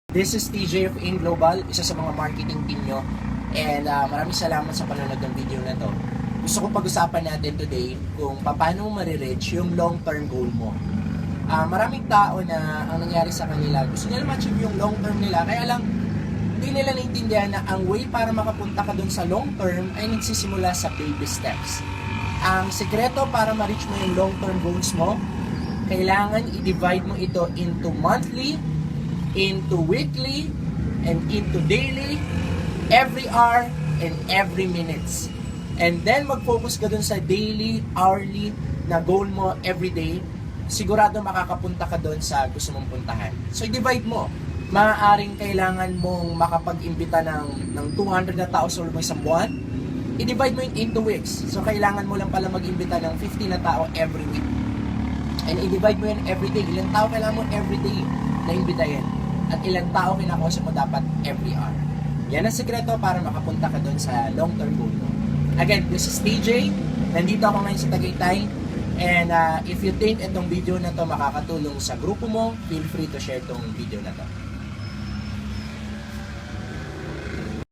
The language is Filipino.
This is TJ of In Global, isa sa mga marketing team nyo. And maraming salamat sa panonood ng video na to. Gusto ko pag-usapan natin today kung paano mo marireach yung long-term goal mo. Maraming tao na ang nangyari sa kanila, gusto nila ma-achieve yung long-term nila, kaya lang hindi nila naintindihan na ang way para makapunta ka dun sa long-term ay nagsisimula sa baby steps. Ang sekreto para ma-reach mo yung long-term goals mo, kailangan i-divide mo ito into monthly, into weekly, and into daily, every hour, and every minutes. And then mag-focus ka dun sa daily, hourly na goal mo everyday, sigurado makakapunta ka dun sa gusto mong puntahan. So i-divide mo. Maaaring kailangan mong makapag-imbita ng 200 na tao sa isang buwan, i-divide mo yun into weeks. So kailangan mo lang pala mag-imbita ng 50 na tao every week. And i-divide mo yun every day. Ilang tao kailangan mo every day na imbitahin. At ilang tao kinakausap mo dapat every hour. Yan ang sekreto para makapunta ka doon sa long-term goal mo. Again, this is TJ. Nandito ako ngayon sa Tagaytay. And if you think itong video na to makakatulong sa grupo mo, feel free to share itong video na to.